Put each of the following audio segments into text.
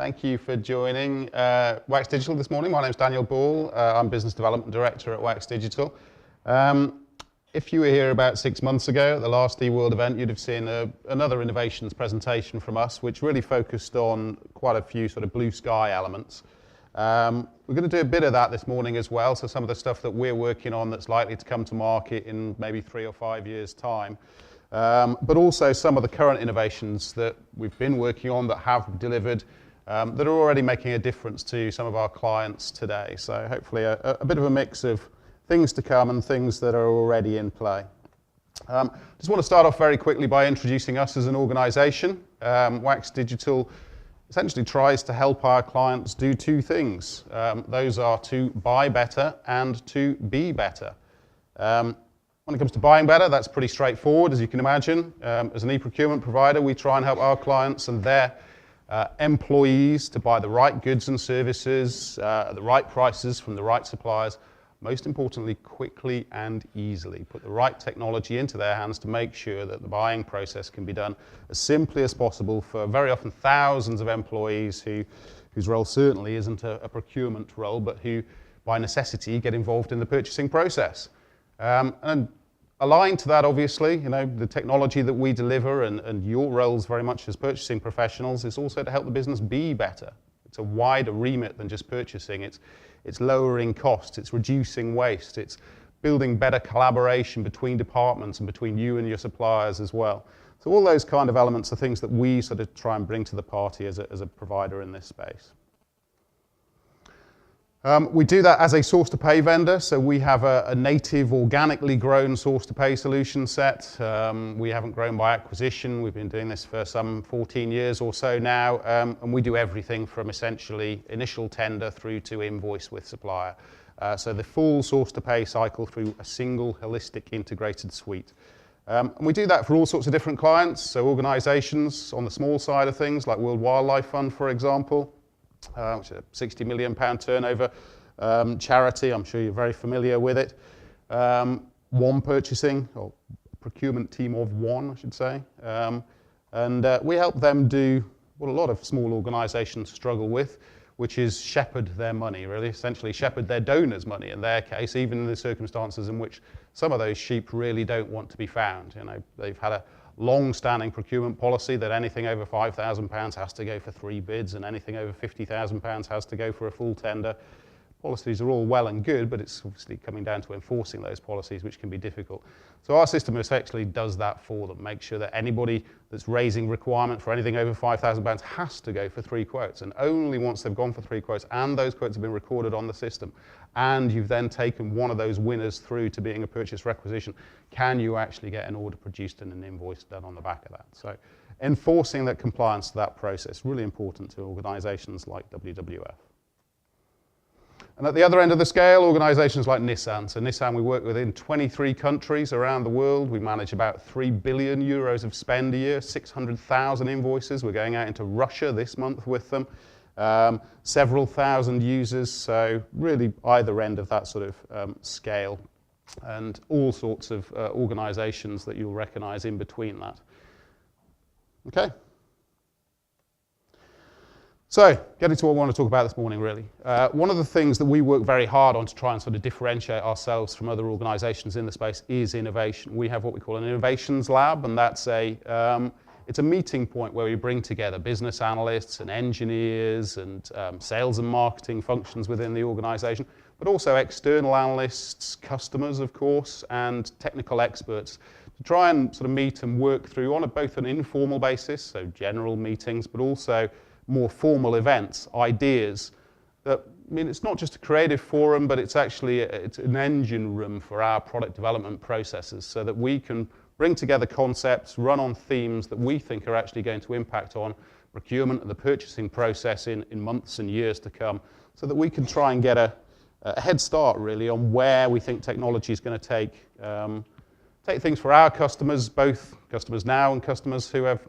Thank you for joining Wax Digital this morning. My name's Daniel Ball. I'm Business Development Director at Wax Digital. If you were here about 6 months ago at the last eWorld event, you'd have seen another innovations presentation from us, which really focused on quite a few sort of blue sky elements. We're going to do a bit of that this morning as well, so some of the stuff that we're working on that's likely to come to market in maybe 3 or 5 years' time. But also some of the current innovations that we've been working on that have delivered, that are already making a difference to some of our clients today. So hopefully a bit of a mix of things to come and things that are already in play. Just want to start off very quickly by introducing us as an organisation. Wax Digital essentially tries to help our clients do two things. Those are to buy better and to be better. When it comes to buying better, that's pretty straightforward, as you can imagine. As an e-procurement provider, we try and help our clients and their employees to buy the right goods and services at the right prices from the right suppliers, most importantly, quickly and easily. Put the right technology into their hands to make sure that the buying process can be done as simply as possible for very often thousands of employees whose role certainly isn't a procurement role, but who, by necessity, get involved in the purchasing process. And aligned to that, obviously, the technology that we deliver and your roles very much as purchasing professionals is also to help the business be better. It's a wider remit than just purchasing. It's lowering costs, it's reducing waste, it's building better collaboration between departments and between you and your suppliers as well. So all those kind of elements are things that we sort of try and bring to the party as a provider in this space. We do that as a source-to-pay vendor, so we have a native, organically grown source-to-pay solution set. We haven't grown by acquisition. We've been doing this for some 14 years or so now, and we do everything from essentially initial tender through to invoice with supplier. So the full source-to-pay cycle through a single, holistic, integrated suite. And we do that for all sorts of different clients, so organisations on the small side of things, like World Wildlife Fund, for example, which is a £60 million turnover charity. I'm sure you're very familiar with it. One purchasing, or procurement team of one, I should say. And we help them do what a lot of small organisations struggle with, which is shepherd their money, really, essentially shepherd their donors' money in their case, even in the circumstances in which some of those sheep really don't want to be found. They've had a long-standing procurement policy that anything over £5,000 has to go for 3 bids and anything over £50,000 has to go for a full tender. Policies are all well and good, but it's obviously coming down to enforcing those policies, which can be difficult. So our system essentially does that for them, make sure that anybody that's raising requirement for anything over £5,000 has to go for 3 quotes, and only once they've gone for 3 quotes and those quotes have been recorded on the system, and you've then taken one of those winners through to being a purchase requisition, can you actually get an order produced and an invoice done on the back of that. So enforcing that compliance to that process, really important to organisations like WWF. And at the other end of the scale, organisations like Nissan. So Nissan we work with in 23 countries around the world. We manage about €3 billion of spend a year, 600,000 invoices. We're going out into Russia this month with them. Several thousand users, so really either end of that sort of scale. And all sorts of organisations that you'll recognise in between that. Okay. So, getting to what I want to talk about this morning, really. One of the things that we work very hard on to try and sort of differentiate ourselves from other organisations in the space is innovation. We have what we call an innovations lab, and that's it's a meeting point where we bring together business analysts and engineers and sales and marketing functions within the organisation, but also external analysts, customers, of course, and technical experts to try and sort of meet and work through on both an informal basis, so general meetings, but also more formal events, ideas that, it's not just a creative forum, but it's actually it's an engine room for our product development processes so that we can bring together concepts, run on themes that we think are actually going to impact on procurement and the purchasing process in months and years to come, so that we can try and get a head start really on where we think technology is going to take things for our customers, both customers now and customers who have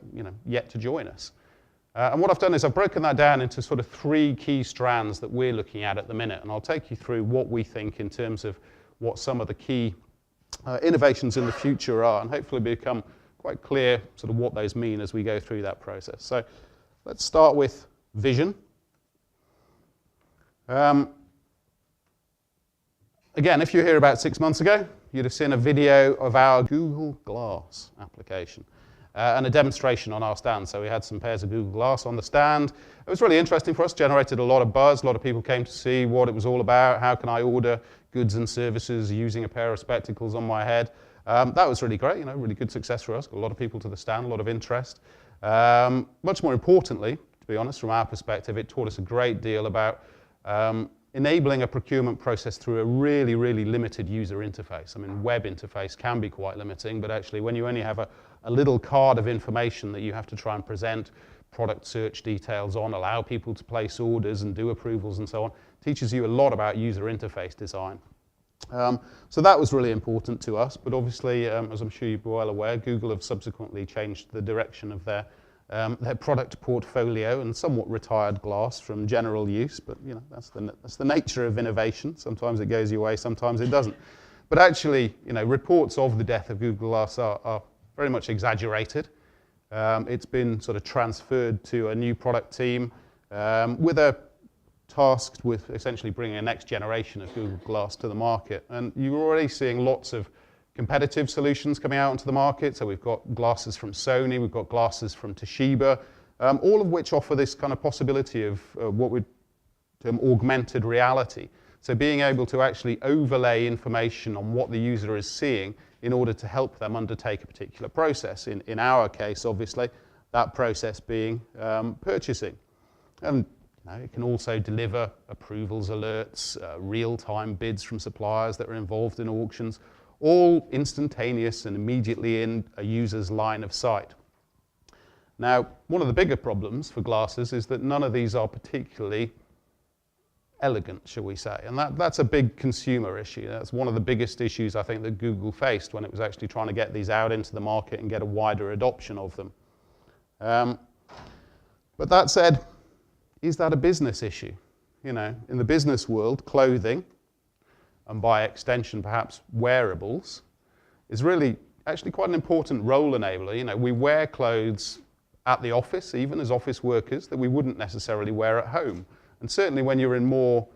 yet to join us. And what I've done is I've broken that down into sort of 3 key strands that we're looking at the minute, and I'll take you through what we think in terms of what some of the key innovations in the future are, and hopefully become quite clear sort of what those mean as we go through that process. So let's start with vision. Um, Again, if you were here about 6 months ago, you'd have seen a video of our Google Glass application and a demonstration on our stand. So we had some pairs of Google Glass on the stand. It was really interesting for us, generated a lot of buzz. A lot of people came to see what it was all about. How can I order goods and services using a pair of spectacles on my head? That was really great, really good success for us. Got a lot of people to the stand, a lot of interest. Much more importantly, to be honest, from our perspective, it taught us a great deal about enabling a procurement process through a really, really limited user interface. I mean, web interface can be quite limiting, but actually when you only have a little card of information that you have to try and present product search details on, allow people to place orders and do approvals and so on, teaches you a lot about user interface design. So that was really important to us, but obviously, as I'm sure you're well aware, Google have subsequently changed the direction of their product portfolio and somewhat retired Glass from general use, but that's the nature of innovation. Sometimes it goes your way, sometimes it doesn't. But actually, reports of the death of Google Glass are very much exaggerated. It's been sort of transferred to a new product team tasked with essentially bringing a next generation of Google Glass to the market. And you're already seeing lots of competitive solutions coming out onto the market. So we've got glasses from Sony, we've got glasses from Toshiba, all of which offer this kind of possibility of what we'd term augmented reality. So being able to actually overlay information on what the user is seeing in order to help them undertake a particular process. In our case, obviously, that process being purchasing. And it can also deliver approvals alerts, real-time bids from suppliers that are involved in auctions, all instantaneous and immediately in a user's line of sight. Now, one of the bigger problems for glasses is that none of these are particularly elegant, shall we say, and that's a big consumer issue. That's one of the biggest issues I think that Google faced when it was actually trying to get these out into the market and get a wider adoption of them. But that said, is that a business issue? In the business world, clothing, and by extension perhaps wearables, is really actually quite an important role enabler. We wear clothes at the office, even as office workers, that we wouldn't necessarily wear at home. And certainly when you're in more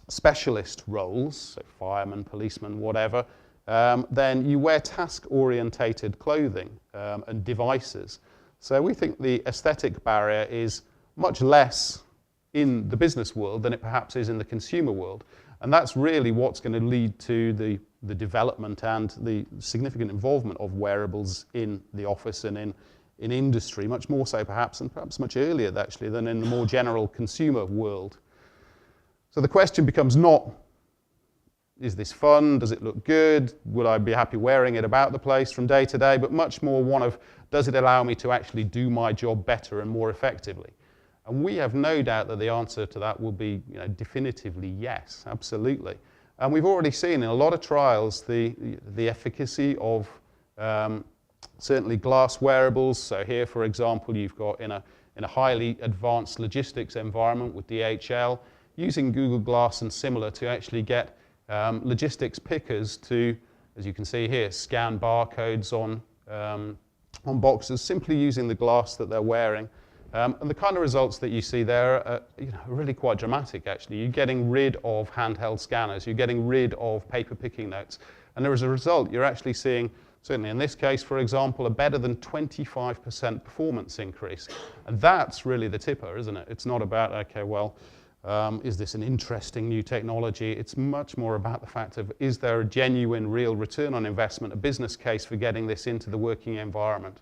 specialist roles, so firemen, policemen, whatever, then you wear task-orientated clothing and devices. So we think the aesthetic barrier is much less in the business world than it perhaps is in the consumer world. And that's really what's going to lead to the development and the significant involvement of wearables in the office and in industry, much more so perhaps, and perhaps much earlier actually, than in the more general consumer world. So the question becomes not, is this fun? Does it look good? Would I be happy wearing it about the place from day to day? But much more one of, does it allow me to actually do my job better and more effectively? And we have no doubt that the answer to that will be definitively yes, absolutely. And we've already seen in a lot of trials the efficacy of certainly glass wearables. So here, for example, you've got in a highly advanced logistics environment with DHL, using Google Glass and similar to actually get logistics pickers to, as you can see here, scan barcodes on boxes, simply using the glass that they're wearing. And the kind of results that you see there are really quite dramatic, actually. You're getting rid of handheld scanners. You're getting rid of paper picking notes. And as a result, you're actually seeing, certainly in this case, for example, a better than 25% performance increase. And that's really the tipper, isn't it? It's not about, okay, well, is this an interesting new technology? It's much more about the fact of, is there a genuine, real return on investment, a business case for getting this into the working environment?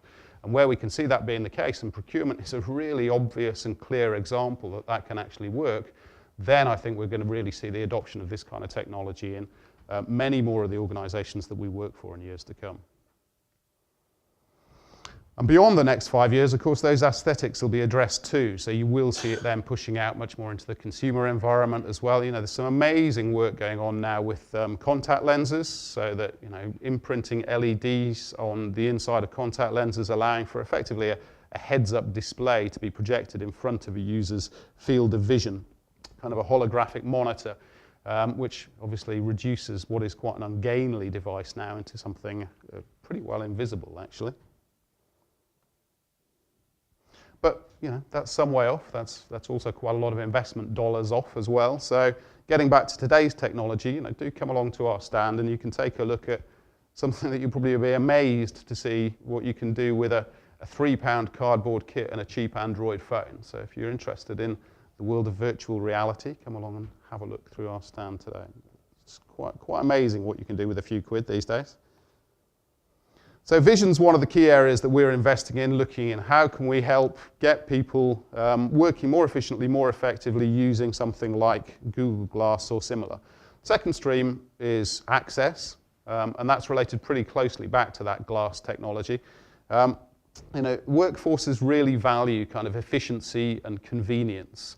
And where we can see that being the case, and procurement is a really obvious and clear example that that can actually work, then I think we're going to really see the adoption of this kind of technology in many more of the organizations that we work for in years to come. And beyond the next 5 years, of course, those aesthetics will be addressed too. So you will see it then pushing out much more into the consumer environment as well. There's some amazing work going on now with contact lenses, so that, imprinting LEDs on the inside of contact lenses, allowing for effectively a heads-up display to be projected in front of a user's field of vision, kind of a holographic monitor, which obviously reduces what is quite an ungainly device now into something pretty well invisible, actually. But that's some way off. That's also quite a lot of investment dollars off as well. So getting back to today's technology, do come along to our stand and you can take a look at something that you'll probably be amazed to see what you can do with a £3 cardboard kit and a cheap Android phone. So if you're interested in the world of virtual reality, come along and have a look through our stand today. It's quite amazing what you can do with a few quid these days. So vision's one of the key areas that we're investing in, looking in how can we help get people working more efficiently, more effectively using something like Google Glass or similar. Second stream is access, and that's related pretty closely back to that glass technology. Workforces really value kind of efficiency and convenience.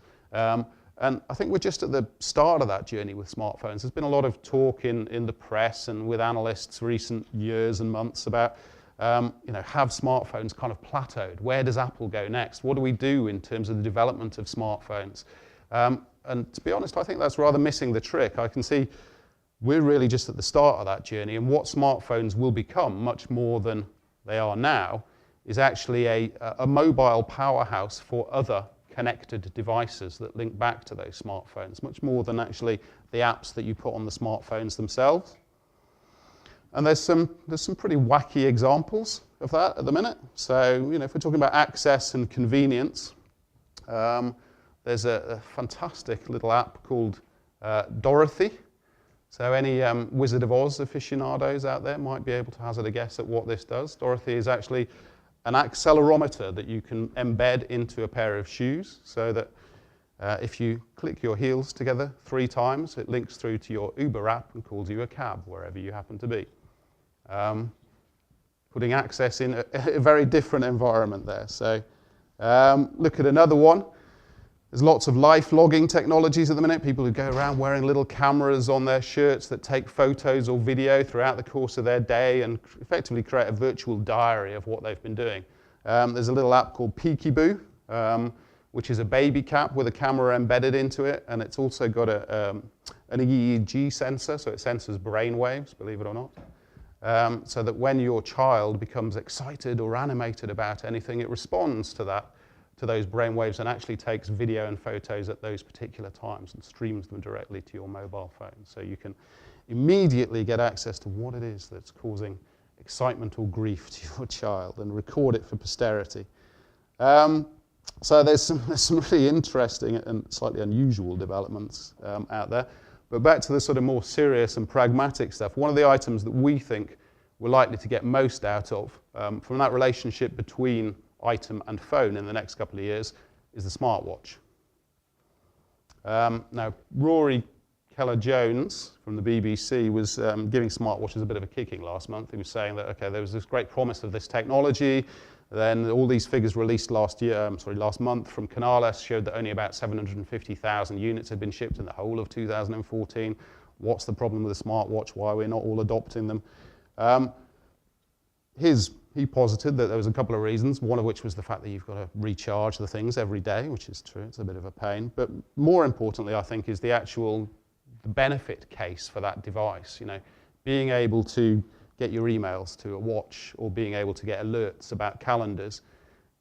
And I think we're just at the start of that journey with smartphones. There's been a lot of talk in the press and with analysts recent years and months about, have smartphones kind of plateaued? Where does Apple go next? What do we do in terms of the development of smartphones? And to be honest, I think that's rather missing the trick. I can see we're really just at the start of that journey, and what smartphones will become much more than they are now is actually a mobile powerhouse for other connected devices that link back to those smartphones, much more than actually the apps that you put on the smartphones themselves. And there's some pretty wacky examples of that at the minute. So, if we're talking about access and convenience, there's a fantastic little app called Dorothy. So any Wizard of Oz aficionados out there might be able to hazard a guess at what this does. Dorothy is actually an accelerometer that you can embed into a pair of shoes so that if you click your heels together 3 times, it links through to your Uber app and calls you a cab wherever you happen to be. Putting access in a very different environment there. So look at another one. There's lots of life logging technologies at the minute, people who go around wearing little cameras on their shirts that take photos or video throughout the course of their day and effectively create a virtual diary of what they've been doing. There's a little app called Peekaboo, which is a baby cap with a camera embedded into it, and it's also got an EEG sensor, so it senses brain waves, believe it or not, so that when your child becomes excited or animated about anything, it responds to those brainwaves and actually takes video and photos at those particular times and streams them directly to your mobile phone. So you can immediately get access to what it is that's causing excitement or grief to your child and record it for posterity. So there's some really interesting and slightly unusual developments out there. But back to the sort of more serious and pragmatic stuff, one of the items that we think we're likely to get most out of from that relationship between item and phone in the next couple of years is the smartwatch. Now, Rory Keller-Jones from the BBC was giving smartwatches a bit of a kicking last month. He was saying that, okay, there was this great promise of this technology, then all these figures released last month from Canalys showed that only about 750,000 units had been shipped in the whole of 2014. What's the problem with the smartwatch? Why are we not all adopting them? He posited that there was a couple of reasons, one of which was the fact that you've got to recharge the things every day, which is true, it's a bit of a pain. But more importantly, I think, is the benefit case for that device. Being able to get your emails to a watch or being able to get alerts about calendars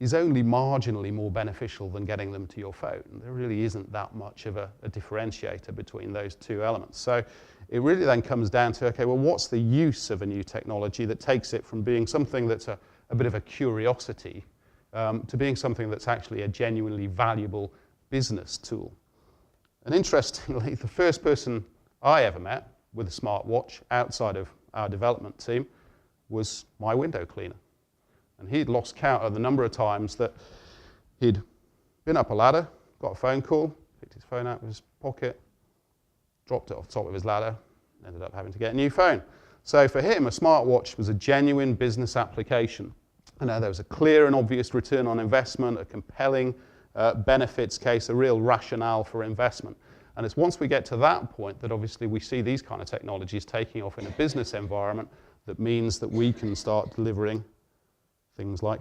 is only marginally more beneficial than getting them to your phone. There really isn't that much of a differentiator between those two elements. So it really then comes down to, okay, well, what's the use of a new technology that takes it from being something that's a bit of a curiosity to being something that's actually a genuinely valuable business tool? And interestingly, the first person I ever met with a smartwatch outside of our development team was my window cleaner. And he'd lost count of the number of times that he'd been up a ladder, got a phone call, picked his phone out of his pocket, dropped it off the top of his ladder, ended up having to get a new phone. So for him, a smartwatch was a genuine business application. There was a clear and obvious return on investment, a compelling benefits case, a real rationale for investment. And it's once we get to that point that obviously we see these kind of technologies taking off in a business environment that means that we can start delivering things like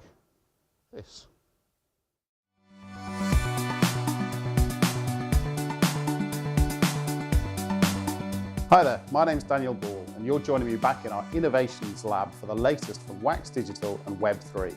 this. Hi there, my name's Daniel Ball, and you're joining me back in our Innovations Lab for the latest from Wax Digital and Web3.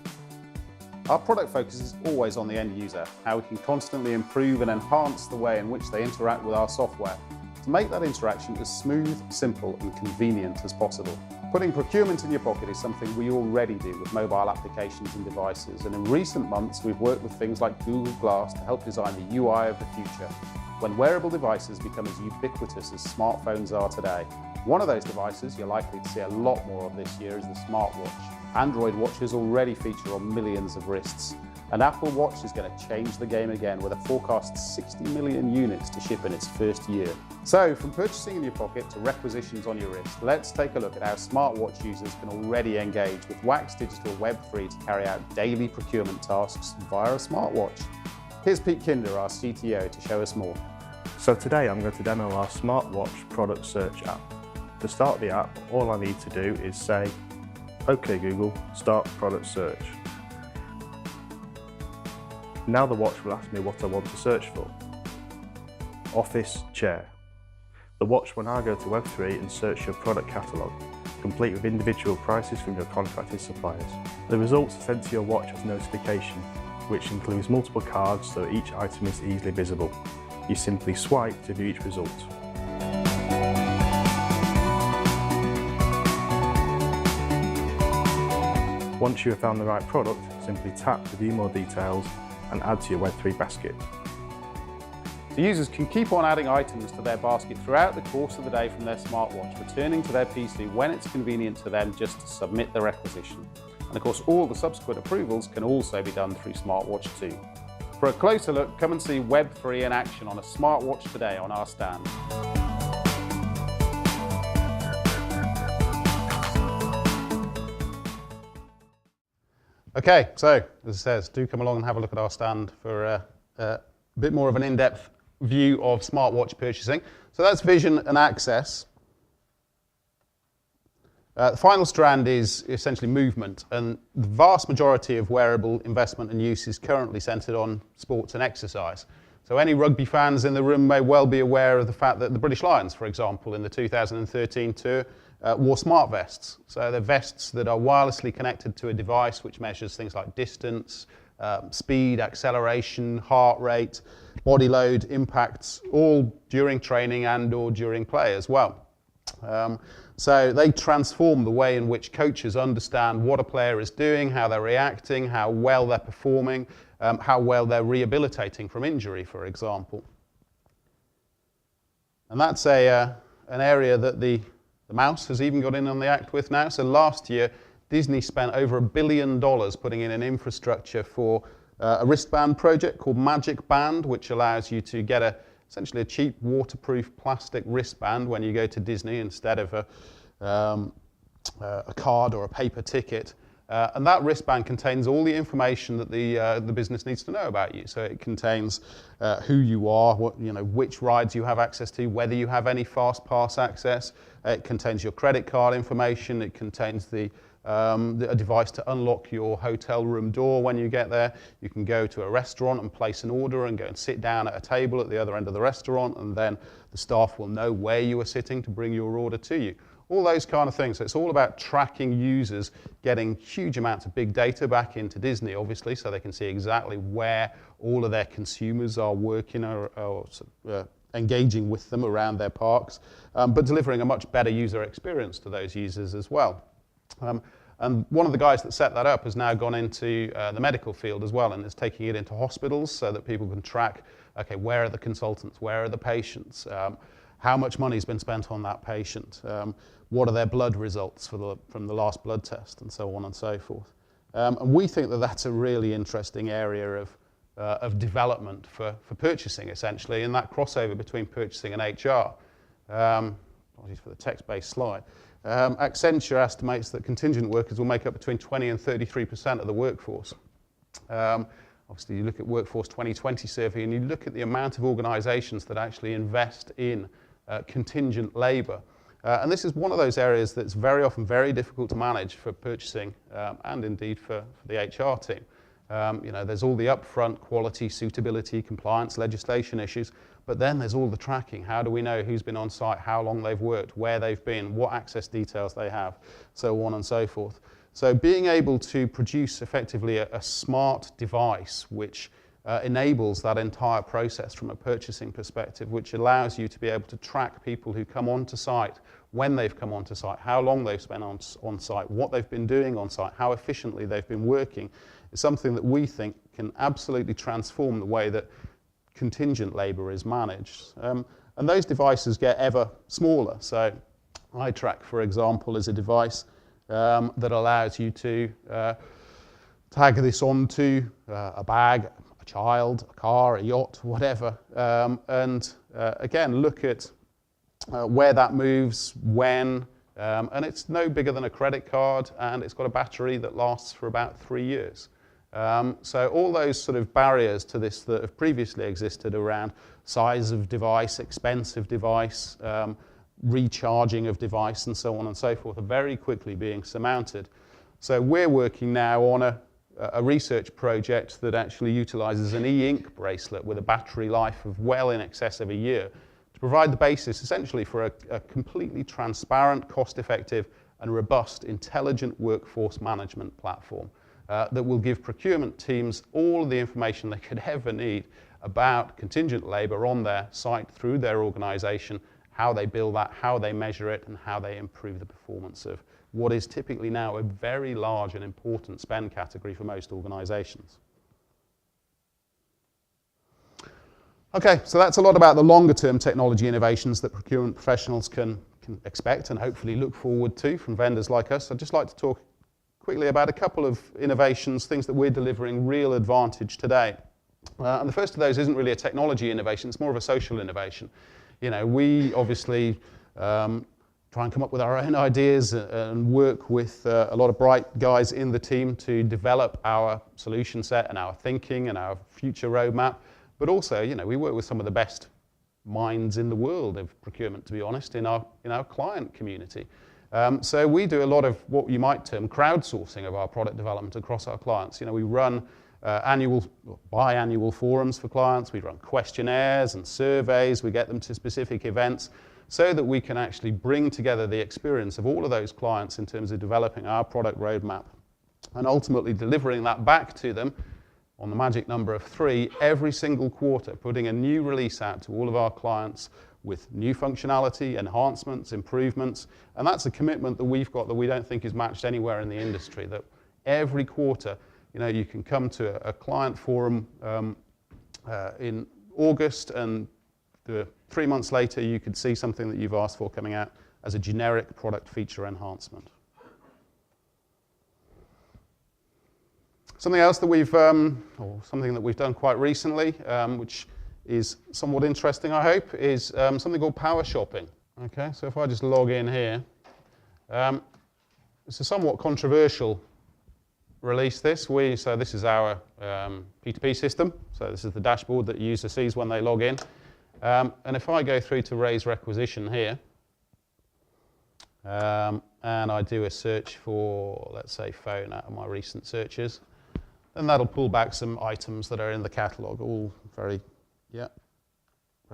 Our product focus is always on the end user, how we can constantly improve and enhance the way in which they interact with our software to make that interaction as smooth, simple and convenient as possible. Putting procurement in your pocket is something we already do with mobile applications and devices, and in recent months we've worked with things like Google Glass to help design the UI of the future, when wearable devices become as ubiquitous as smartphones are today. One of those devices you're likely to see a lot more of this year is the smartwatch. Android watches already feature on millions of wrists, and Apple Watch is going to change the game again with a forecast 60 million units to ship in its first year. So, from purchasing in your pocket to requisitions on your wrist, let's take a look at how smartwatch users can already engage with Wax Digital Web3 to carry out daily procurement tasks via a smartwatch. Here's Pete Kinder, our CTO, to show us more. So today I'm going to demo our smartwatch product search app. To start the app, all I need to do is say, OK Google, start product search. Now the watch will ask me what I want to search for. Office chair. The watch will now go to Web3 and search your product catalogue, complete with individual prices from your contracted suppliers. The results are sent to your watch as notification, which includes multiple cards so each item is easily visible. You simply swipe to view each result. Once you have found the right product, simply tap to view more details and add to your Web3 basket. So users can keep on adding items to their basket throughout the course of the day from their smartwatch, returning to their PC when it's convenient to them just to submit the requisition. And of course, all the subsequent approvals can also be done through smartwatch too. For a closer look, come and see Web3 in action on a smartwatch today on our stand. Okay, so as it says, do come along and have a look at our stand for a bit more of an in-depth view of smartwatch purchasing. So that's vision and access. The final strand is essentially movement, and the vast majority of wearable investment and use is currently centred on sports and exercise. So any rugby fans in the room may well be aware of the fact that the British Lions, for example, in the 2013 tour, wore smart vests. So they're vests that are wirelessly connected to a device which measures things like distance, speed, acceleration, heart rate, body load, impacts, all during training and or during play as well. So they transform the way in which coaches understand what a player is doing, how they're reacting, how well they're performing, how well they're rehabilitating from injury, for example. And that's an area that the mouse has even got in on the act with now. So last year, Disney spent over $1 billion putting in an infrastructure for a wristband project called Magic Band, which allows you to get essentially a cheap waterproof plastic wristband when you go to Disney instead of a card or a paper ticket. And that wristband contains all the information that the business needs to know about you. So it contains who you are, which rides you have access to, whether you have any fast pass access. It contains your credit card information. It contains a device to unlock your hotel room door when you get there. You can go to a restaurant and place an order and go and sit down at a table at the other end of the restaurant, and then the staff will know where you are sitting to bring your order to you. All those kind of things. So it's all about tracking users, getting huge amounts of big data back into Disney, obviously, so they can see exactly where all of their consumers are working or engaging with them around their parks, but delivering a much better user experience to those users as well. And one of the guys that set that up has now gone into the medical field as well, and is taking it into hospitals so that people can track, okay, where are the consultants, where are the patients, how much money has been spent on that patient, what are their blood results from the last blood test, and so on and so forth. And we think that that's a really interesting area of development for purchasing, essentially, and that crossover between purchasing and HR. Apologies for the text-based slide. Accenture estimates that contingent workers will make up between 20 and 33% of the workforce. Obviously, you look at Workforce 2020 survey and you look at the amount of organisations that actually invest in contingent labour. And this is one of those areas that's very often very difficult to manage for purchasing and indeed for the HR team. There's all the upfront quality, suitability, compliance, legislation issues, but then there's all the tracking. How do we know who's been on site, how long they've worked, where they've been, what access details they have, so on and so forth. So being able to produce effectively a smart device which enables that entire process from a purchasing perspective, which allows you to be able to track people who come onto site, when they've come onto site, how long they've spent on site, what they've been doing on site, how efficiently they've been working, is something that we think can absolutely transform the way that contingent labour is managed. And those devices get ever smaller. So iTrack, for example, is a device that allows you to tag this onto a bag, a child, a car, a yacht, whatever, and again, look at where that moves, when, and it's no bigger than a credit card, and it's got a battery that lasts for about 3 years. So all those sort of barriers to this that have previously existed around size of device, expense of device, recharging of device, and so on and so forth, are very quickly being surmounted. So we're working now on a research project that actually utilizes an e-ink bracelet with a battery life of well in excess of a year to provide the basis essentially for a completely transparent, cost-effective and robust intelligent workforce management platform that will give procurement teams all the information they could ever need about contingent labour on their site through their organisation, how they bill that, how they measure it, and how they improve the performance of what is typically now a very large and important spend category for most organisations. Okay, so that's a lot about the longer term technology innovations that procurement professionals can expect and hopefully look forward to from vendors like us. I'd just like to talk quickly about a couple of innovations, things that we're delivering real advantage today. And the first of those isn't really a technology innovation, it's more of a social innovation. You know, we obviously try and come up with our own ideas and work with a lot of bright guys in the team to develop our solution set and our thinking and our future roadmap. But also, you know, we work with some of the best minds in the world of procurement, to be honest, in our client community. So we do a lot of what you might term crowdsourcing of our product development across our clients. You know, we run biannual forums for clients, we run questionnaires and surveys, we get them to specific events so that we can actually bring together the experience of all of those clients in terms of developing our product roadmap and ultimately delivering that back to them on the magic number of 3 every single quarter, putting a new release out to all of our clients with new functionality, enhancements, improvements, and that's a commitment that we've got that we don't think is matched anywhere in the industry, that every quarter, you know, you can come to a client forum in August and 3 months later you could see something that you've asked for coming out as a generic product feature enhancement. Something else that we've, or something that we've done quite recently, which is somewhat interesting, I hope, is something called power shopping. Okay, so if I just log in here, it's a somewhat controversial release so this is our P2P system, so this is the dashboard that the user sees when they log in. And if I go through to raise requisition here, and I do a search for, let's say, phone out of my recent searches, then that'll pull back some items that are in the catalogue, all very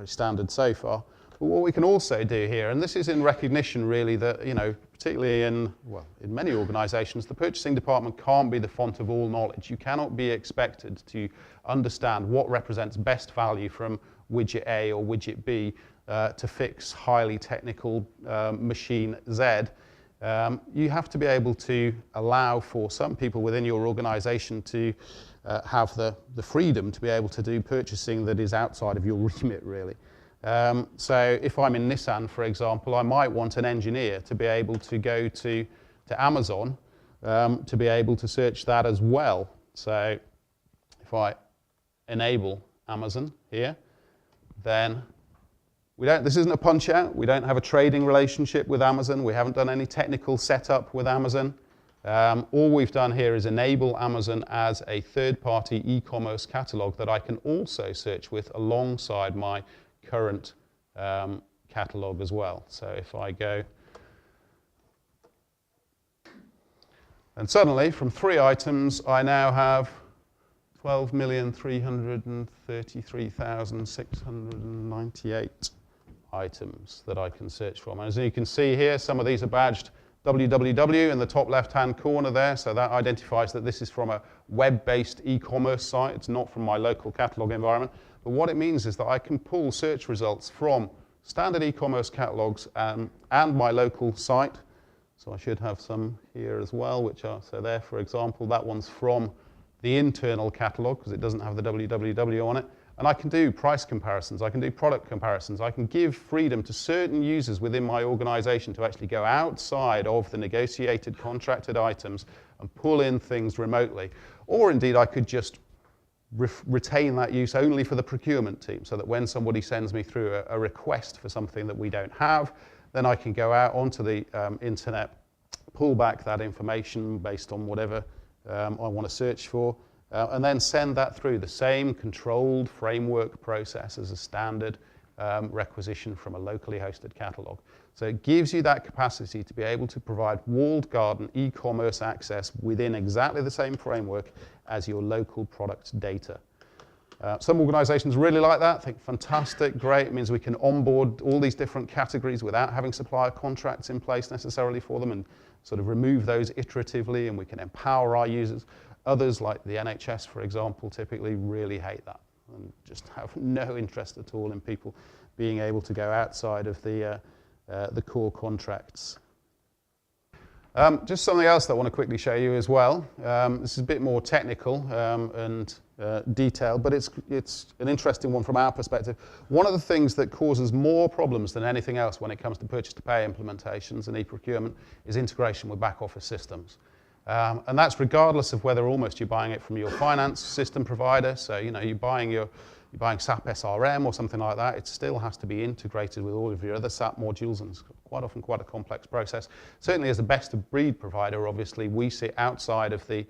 standard so far. But what we can also do here, and this is in recognition really that, you know, particularly in many organisations, the purchasing department can't be the font of all knowledge. You cannot be expected to understand what represents best value from widget A or widget B to fix highly technical machine Z. You have to be able to allow for some people within your organisation to have the freedom to be able to do purchasing that is outside of your remit, really. So if I'm in Nissan, for example, I might want an engineer to be able to go to Amazon to be able to search that as well. So if I enable Amazon here, then this isn't a punch out. We don't have a trading relationship with Amazon. We haven't done any technical setup with Amazon. All we've done here is enable Amazon as a third-party e-commerce catalog that I can also search with alongside my current catalog as well. So if I go, and suddenly from 3 items, I now have 12,333,698 items that I can search from. And as you can see here, some of these are badged www in the top left-hand corner there, so that identifies that this is from a web-based e-commerce site. It's not from my local catalog environment. But what it means is that I can pull search results from standard e-commerce catalogs and my local site. So I should have some here as well, which are, so there, for example, that one's from the internal catalog because it doesn't have the www on it. And I can do price comparisons, I can do product comparisons, I can give freedom to certain users within my organization to actually go outside of the negotiated contracted items and pull in things remotely. Or indeed, I could just retain that use only for the procurement team, so that when somebody sends me through a request for something that we don't have, then I can go out onto the internet, pull back that information based on whatever I want to search for, and then send that through the same controlled framework process as a standard requisition from a locally hosted catalog. So it gives you that capacity to be able to provide walled garden e-commerce access within exactly the same framework as your local product data. Some organizations really like that, think fantastic, great, it means we can onboard all these different categories without having supplier contracts in place necessarily for them and sort of remove those iteratively, and we can empower our users. Others, like the NHS, for example, typically really hate that and just have no interest at all in people being able to go outside of the core contracts. Just something else that I want to quickly show you as well. This is a bit more technical and detailed, but it's an interesting one from our perspective. One of the things that causes more problems than anything else when it comes to purchase-to-pay implementations and e-procurement is integration with back-office systems. And that's regardless of whether almost you're buying it from your finance system provider, so you're buying SAP SRM or something like that, it still has to be integrated with all of your other SAP modules, and it's quite often quite a complex process. Certainly as a best-of-breed provider, obviously, we sit outside of the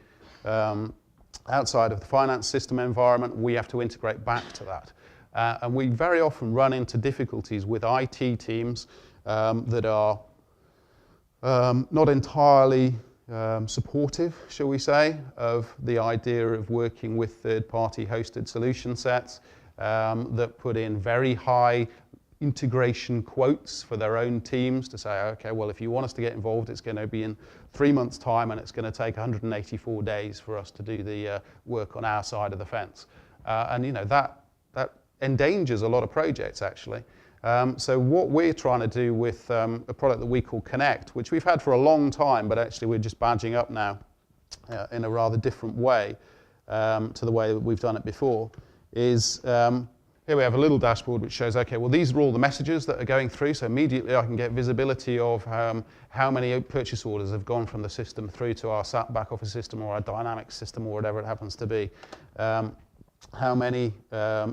finance system environment. We have to integrate back to that. And we very often run into difficulties with IT teams that are not entirely supportive, shall we say, of the idea of working with third-party hosted solution sets that put in very high integration quotes for their own teams to say, okay, well, if you want us to get involved, it's going to be in 3 months' time and it's going to take 184 days for us to do the work on our side of the fence. And that endangers a lot of projects, actually. So what we're trying to do with a product that we call Connect, which we've had for a long time, but actually we're just badging up now in a rather different way to the way that we've done it before, is here we have a little dashboard which shows, okay, well, these are all the messages that are going through, so immediately I can get visibility of how many purchase orders have gone from the system through to our SAP back office system or our Dynamics system or whatever it happens to be, how many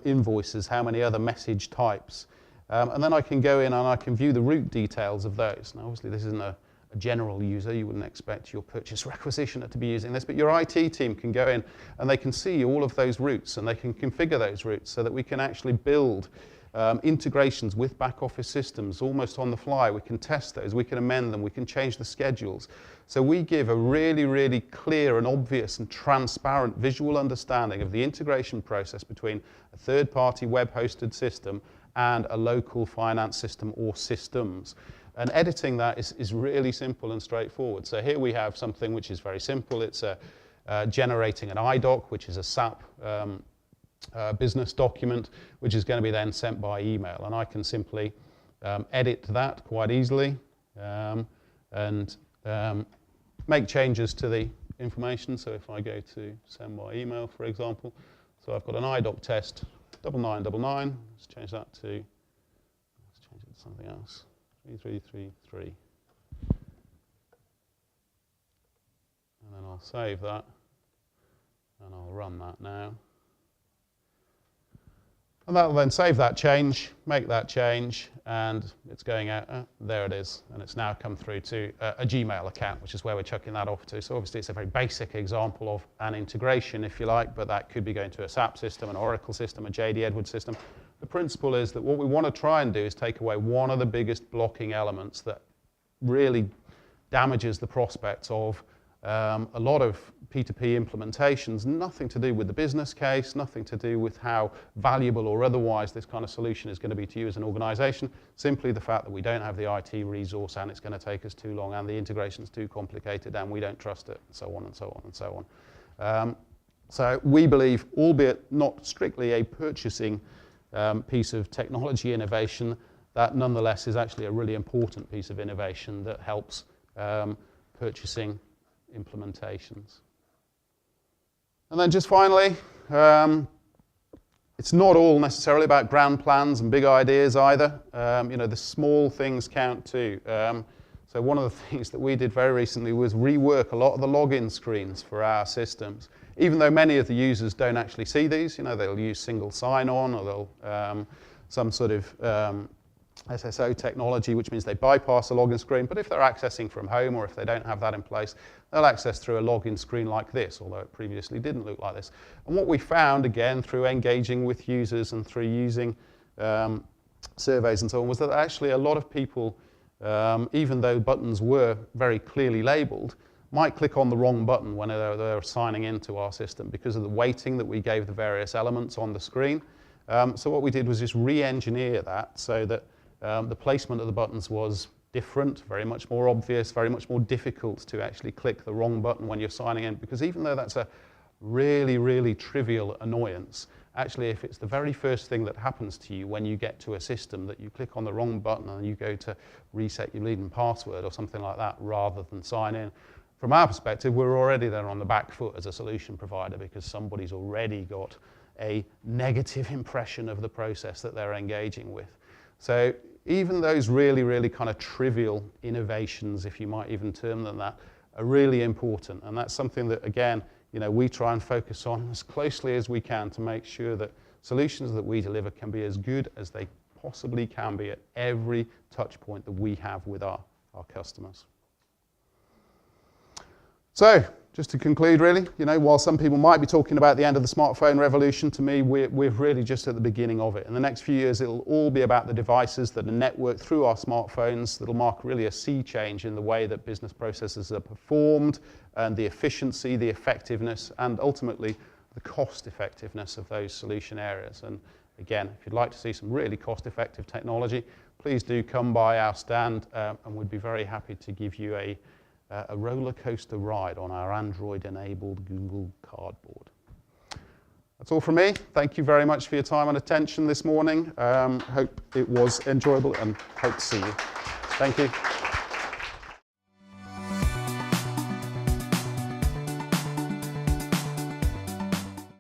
invoices, how many other message types. And then I can go in and I can view the route details of those. Now, obviously, this isn't a general user. You wouldn't expect your purchase requisitioner to be using this, but your IT team can go in and they can see all of those routes and they can configure those routes so that we can actually build integrations with back office systems almost on the fly. We can test those, we can amend them, we can change the schedules. So we give a really, really clear and obvious and transparent visual understanding of the integration process between a third-party web-hosted system and a local finance system or systems. And editing that is really simple and straightforward. So here we have something which is very simple. It's generating an IDOC, which is a SAP business document, which is going to be then sent by email. And I can simply edit that quite easily and make changes to the information. So if I go to send by email, for example, so I've got an IDOC test 9999. Let's change that to, something else. 3333. And then I'll save that and I'll run that now. And that will then save that change, make that change, and it's going out. There it is, and it's now come through to a Gmail account, which is where we're chucking that off to. So obviously it's a very basic example of an integration, if you like, but that could be going to a SAP system, an Oracle system, a JD Edwards system. The principle is that what we want to try and do is take away one of the biggest blocking elements that really damages the prospects of a lot of P2P implementations, nothing to do with the business case, nothing to do with how valuable or otherwise this kind of solution is going to be to you as an organization, simply the fact that we don't have the IT resource and it's going to take us too long and the integration is too complicated and we don't trust it, and so on and so on and so on. So we believe, albeit not strictly a purchasing piece of technology innovation, that nonetheless is actually a really important piece of innovation that helps purchasing implementations. And then just finally, it's not all necessarily about grand plans and big ideas either. You know, the small things count too. So one of the things that we did very recently was rework a lot of the login screens for our systems. Even though many of the users don't actually see these, you know, they'll use single sign-on or they'll some sort of SSO technology, which means they bypass a login screen. But if they're accessing from home or if they don't have that in place, they'll access through a login screen like this, although it previously didn't look like this. And what we found, again, through engaging with users and through using surveys and so on, was that actually a lot of people, even though buttons were very clearly labeled, might click on the wrong button when they're signing into our system because of the weighting that we gave the various elements on the screen. So what we did was just re-engineer that so that the placement of the buttons was different, very much more obvious, very much more difficult to actually click the wrong button when you're signing in, because even though that's a really, really trivial annoyance, actually if it's the very first thing that happens to you when you get to a system, that you click on the wrong button and you go to reset your lead and password or something like that rather than sign in, from our perspective, we're already there on the back foot as a solution provider because somebody's already got a negative impression of the process that they're engaging with. So even those really, really kind of trivial innovations, if you might even term them that, are really important. And that's something that, again, you know, we try and focus on as closely as we can to make sure that solutions that we deliver can be as good as they possibly can be at every touch point that we have with our customers. So, just to conclude really, you know, while some people might be talking about the end of the smartphone revolution, to me, we're really just at the beginning of it. In the next few years, it'll all be about the devices that are networked through our smartphones that'll mark really a sea change in the way that business processes are performed and the efficiency, the effectiveness, and ultimately the cost effectiveness of those solution areas. And again, if you'd like to see some really cost-effective technology, please do come by our stand and we'd be very happy to give you a roller coaster ride on our Android-enabled Google Cardboard. That's all from me. Thank you very much for your time and attention this morning. Hope it was enjoyable and hope to see you. Thank you.